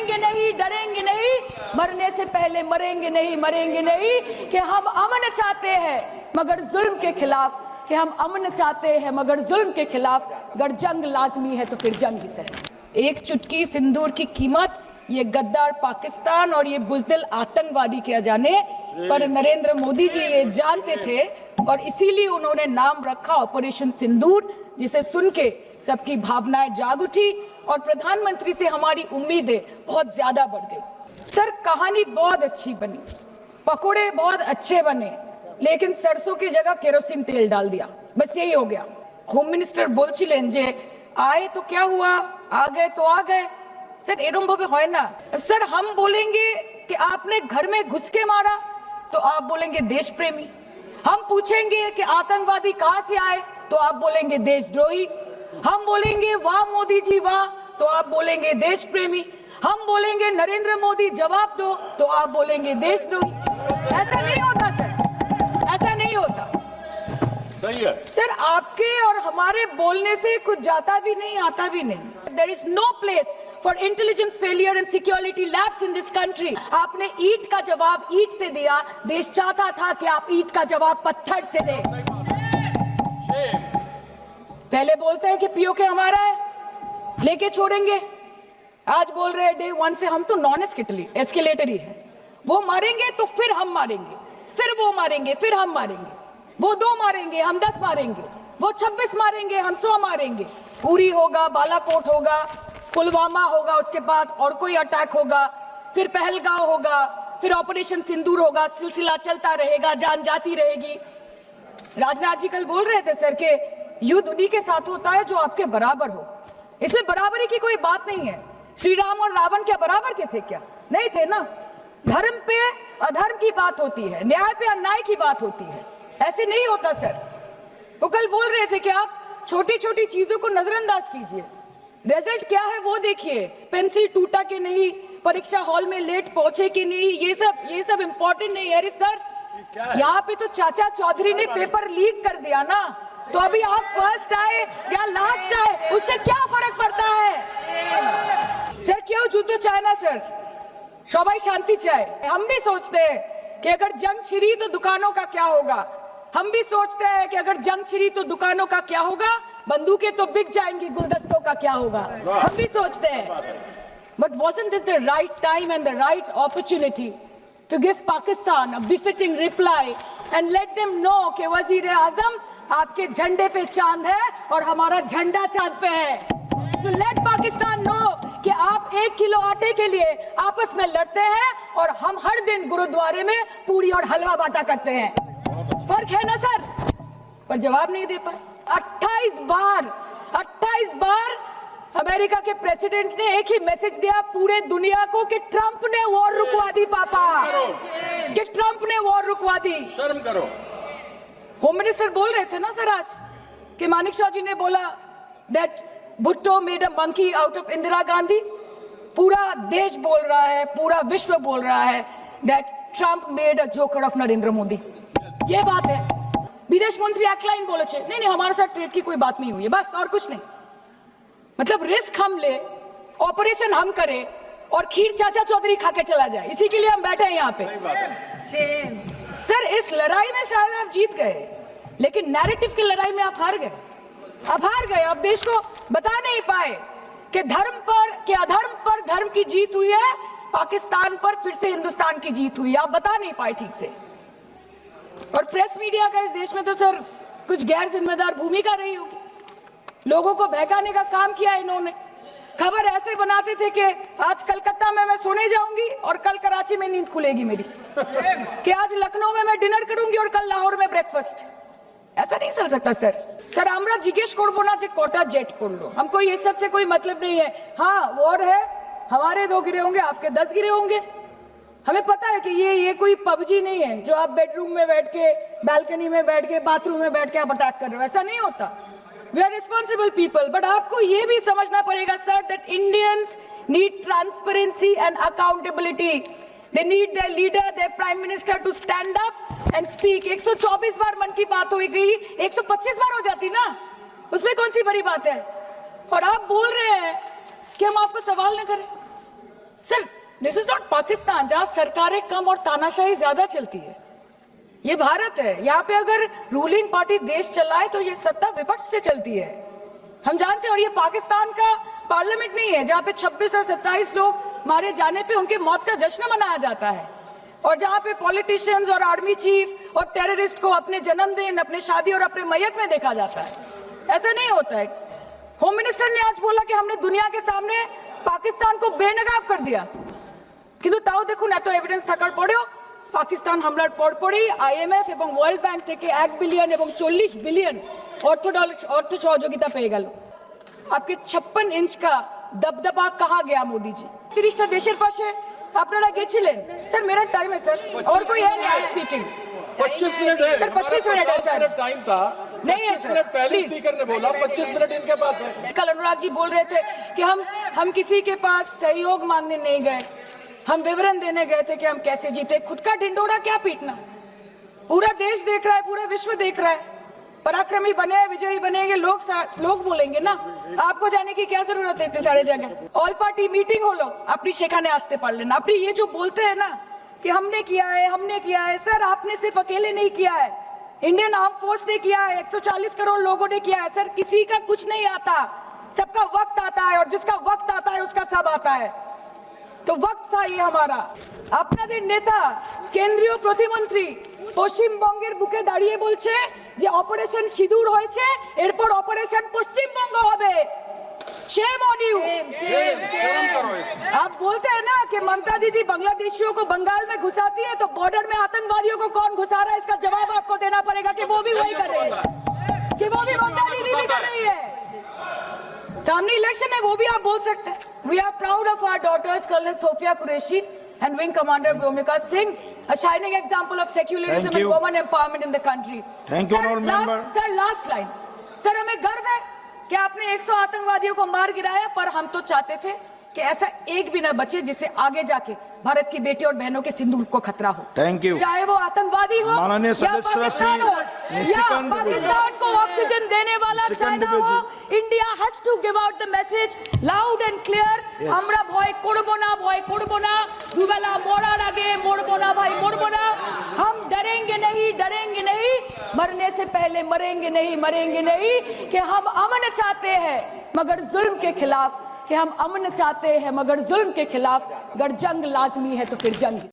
डरेंगे नहीं, डरेंगे नहीं, मरने से पहले मरेंगे नहीं, मरेंगे नहीं, कि हम अमन चाहते हैं मगर जुल्म के खिलाफ, कि हम अमन चाहते हैं मगर जुल्म के खिलाफ, अगर जंग लाजमी है तो फिर जंग ही सही। एक चुटकी सिंदूर की कीमत ये गद्दार पाकिस्तान और ये बुज़दिल आतंकवादी क्या जाने, पर नरेंद्र मोदी जी ये जानते थे और इसीलिए उन्होंने नाम रखा ऑपरेशन सिंदूर, जिसे सुन के सबकी भावनाएं जाग उठी और प्रधानमंत्री से हमारी उम्मीदें बहुत ज्यादा बढ़ गई। सर, कहानी बहुत अच्छी बनी, पकोड़े बहुत अच्छे बने, लेकिन सरसों की जगह केरोसिन तेल डाल दिया, बस यही हो गया। होम मिनिस्टर बोलছিলেন যে आए तो क्या हुआ, आ गए तो आ गए। सर एरम भावे হয় ना। सर हम बोलेंगे कि आपने घर में घुस के मारा तो आप बोलेंगे देश प्रेमी, हम पूछेंगे कि आतंकवादी कहां से आए तो आप बोलेंगे देशद्रोही, हम बोलेंगे वाह मोदी जी वाह तो आप बोलेंगे देश प्रेमी, हम बोलेंगे नरेंद्र मोदी जवाब दो तो आप बोलेंगे देशद्रोही। ऐसा नहीं होता सर, ऐसा नहीं होता। सही है सर, आपके और हमारे बोलने से कुछ जाता भी नहीं आता भी नहीं। There is no place for intelligence failure and security lapse in this country. आपने ईंट का जवाब ईंट से दिया, देश चाहता था कि आप ईंट का जवाब पत्थर से दें। पहले बोलते हैं कि पीओके हमारा है, लेके छोड़ेंगे, आज बोल रहे हैं डे वन से हम तो नॉन एस्केलेटरी है, वो मारेंगे तो फिर हम मारेंगे, फिर वो मारेंगे, फिर हम मारेंगे, वो 2 मारेंगे हम 10 मारेंगे, वो 26 मारेंगे हम 100 मारेंगे। उरी होगा, बालाकोट होगा, पुलवामा होगा, उसके बाद और कोई अटैक होगा, फिर पहलगांव होगा, फिर ऑपरेशन सिंदूर होगा, सिलसिला चलता रहेगा, जान जाती रहेगी। राजनाथ जी कल बोल रहे थे सर के युद्ध उन्हीं के साथ होता है जो आपके बराबर हो, इसमें बराबरी की कोई बात नहीं है। श्री राम और रावण क्या बराबर के थे क्या? नहीं थे ना। धर्म पे अधर्म की बात होती है, न्याय पे अन्याय की बात होती है, ऐसे नहीं होता सर। वो कल बोल रहे थे कि आप छोटी छोटी चीजों को नजरअंदाज कीजिए, रिजल्ट क्या है वो देखिए, पेंसिल टूटा कि नहीं, परीक्षा हॉल में लेट पहुंचे कि नहीं, ये सब इम्पोर्टेंट नहीं है। अरे सर, यहाँ पे तो चाचा चौधरी ने पेपर लीक कर दिया ना, तो अभी आप फर्स्ट आए या लास्ट आए उससे क्या फर्क पड़ता है? सर क्यों जुद्ध चाहे ना सर, सबाई शांति चाहे। हम भी सोचते हैं कि अगर जंग छिड़ी तो दुकानों का क्या होगा, हम भी सोचते हैं कि अगर जंग छिड़ी तो दुकानों का क्या होगा, बंदूकें तो बिक जाएंगी, गुलदस्तों का क्या होगा, हम भी सोचते हैं। But wasn't this the right time and the right opportunity to give Pakistan a befitting reply and let them know कि वज़ीर-ए-आज़म आपके झंडे पे चांद है और हमारा झंडा चांद पे है। To let Pakistan know कि आप 1 किलो आटे के लिए आपस में लड़ते हैं और हम हर दिन गुरुद्वारे में पूरी और हलवा बांटा करते हैं। फर्क है ना सर? पर जवाब नहीं दे पाए। 28 बार अमेरिका के प्रेसिडेंट ने एक ही मैसेज दिया पूरे दुनिया को कि ट्रंप ने वॉर रुकवा दी पापा, कि ट्रंप ने वॉर रुकवा दी। शर्म करो। होम मिनिस्टर बोल रहे थे ना सर आज कि मानिकशॉ जी ने बोला that Bhutto made a monkey out of Indira Gandhi. पूरा देश बोल रहा है, पूरा विश्व बोल रहा है that Trump made a joker of Narendra Modi. ये बात है। विदेश मंत्री एक लाइन बोले छे, नहीं हमारे साथ ट्रेड की कोई बात नहीं हुई है, बस और कुछ नहीं। मतलब रिस्क हम ले, ऑपरेशन हम करें और खीर चाचा चौधरी खा के चला जाए, इसी के लिए हम बैठे हैं यहाँ पे। सर इस लड़ाई में शायद आप जीत गए, लेकिन नैरेटिव की लड़ाई में आप हार गए। आप हार गए, आप देश को बता नहीं पाए कि धर्म पर कि अधर्म पर धर्म की जीत हुई है, पाकिस्तान पर फिर से हिंदुस्तान की जीत हुई है, आप बता नहीं पाए ठीक से। और प्रेस मीडिया का इस देश में तो सर कुछ गैर जिम्मेदार भूमिका रही होगी, लोगों को बहकाने का काम किया इन्होंने। खबर ऐसे बनाते थे कि आज कलकत्ता में मैं सोने जाऊंगी और कल कराची में नींद खुलेगी मेरी, कि आज लखनऊ में मैं डिनर करूंगी और कल लाहौर में ब्रेकफास्ट। ऐसा नहीं चल सकता सर। सर আমরা জিজ্ঞেস করব না যে কটা जेट পড়লো, हमको ये सब से कोई मतलब नहीं है। हाँ वॉर है, हमारे 2 गिरे होंगे, आपके 10 गिरे होंगे, हमें पता है कि ये कोई पबजी नहीं है जो आप बेडरूम में बैठ के, बालकनी में बैठ के, बाथरूम में बैठ के आप अटैक कर रहे हो, ऐसा नहीं होता। We are responsible people, but आपको ये भी समझना पड़ेगा sir that Indians need transparency and accountability. They need their leader, their prime minister to stand up and speak. 124 बार मन की बात हो गई, 125 बार हो जाती ना, उसमें कौन सी बड़ी बात है? और आप बोल रहे हैं कि हम आपको सवाल न करें। Sir this is not Pakistan जहां सरकारें कम और तानाशाही ज्यादा चलती है। ये भारत है, यहाँ पे अगर रूलिंग पार्टी देश चलाए तो ये सत्ता विपक्ष से चलती है, हम जानते हैं। और ये पाकिस्तान का पार्लियामेंट नहीं है जहाँ पे 26 और 27 लोग मारे जाने पे उनके मौत का जश्न मनाया जाता है, और जहाँ पे पॉलिटिशियंस और आर्मी चीफ और टेररिस्ट को अपने जन्मदिन, अपने शादी और अपने मैयत में देखा जाता है। ऐसा नहीं होता है। होम मिनिस्टर ने आज बोला कि हमने दुनिया के सामने पाकिस्तान को बेनकाब कर दिया, কিন্তু তাও দেখুন এত এভিডেন্স থাকার পরেও পাকিস্তান হামলার পরপরই আইএমএফ এবং ওয়ার্ল্ড ব্যাংক থেকে 1 বিলিয়ন এবং 40 বিলিয়ন অর্থ সহযোগিতা পেয়ে গেল। आपके 56 इंच का दबदबा कहाँ गया मोदी जी? 30টা দেশের পাশে আপনারা গেছিলেন। স্যার मेरा टाइम है सर, और कोई है नहीं स्पीकिंग? 25 मिनट है सर 25 मिनट है सर, टाइम था। नहीं है सर, पहले स्पीकर ने बोला 25 मिनट इनके पास है। कल अनुराग जी बोल रहे थे कि हम किसी के पास सहयोग मांगने नहीं गए, हम विवरण देने गए थे कि हम कैसे जीते। खुद का ढिंडोरा क्या पीटना? पूरा देश देख रहा है, पूरा विश्व देख रहा है। पराक्रमी बने, विजयी बनेंगे लोग बोलेंगे ना, आपको जाने की क्या जरूरत है इतने सारे जगह। ऑल पार्टी मीटिंग हो लो, अपनी शेखाने आस्ते पढ़ लेना। अपनी ये जो बोलते हैं ना कि हमने किया है, सर आपने सिर्फ अकेले नहीं किया है, इंडियन आर्म फोर्स ने किया है, 140 करोड़ लोगों ने किया है। सर किसी का कुछ नहीं आता, सबका वक्त आता है, और जिसका वक्त आता है उसका सब आता है। तो वक्त था ये हमारा। আপনাদের নেতা কেন্দ্রীয় প্রতিমন্ত্রী পশ্চিমবঙ্গের বুকে দাঁড়িয়ে বলছে যে অপারেশন সিঁদুর হয়েছে, এরপর অপারেশন পশ্চিমবঙ্গ হবে। Shame on you. आप बोलते हैं ना कि ममता दीदी बांग्लादेशियों को बंगाल में घुसाती है, तो बॉर्डर में आतंकवादियों को कौन घुसा रहा है इसका जवाब आपको देना पड़ेगा कि वो भी वही कर रहे हैं, कि वो भी ममता दीदी भी कर रही है। सामने इलेक्शन है, वो भी आप बोल सकते हैं। We are proud of our daughters colonel Sofiya Qureshi and wing commander Bhumika Singh, a shining example of secularism and women empowerment in the country. Thank you, honorable member. Sir last line, sir हमें गर्व है कि आपने 100 आतंकवादियों को मार गिराया, पर हम तो चाहते थे कि ऐसा एक भी न बचे जिससे आगे जाके भारत की बेटी और बहनों के सिंदूर को खतरा हो। Thank you. चाहे वो आतंकवादी हो माननीय या सदस्य पाकिस्तान हो या पाकिस्तान को ऑक्सीजन देने वाला चाइना हो, India has to give out the message loud and clear. আমরা ভয় করব না, দুবেলা মরার আগে মরবো না भाई, মরবো না। हम डरेंगे नहीं, मरने से पहले मरेंगे नहीं, कि हम अमन चाहते हैं मगर जुल्म के खिलाफ, कि हम अमन चाहते हैं मगर जुल्म के खिलाफ। अगर जंग लाजमी है तो फिर जंग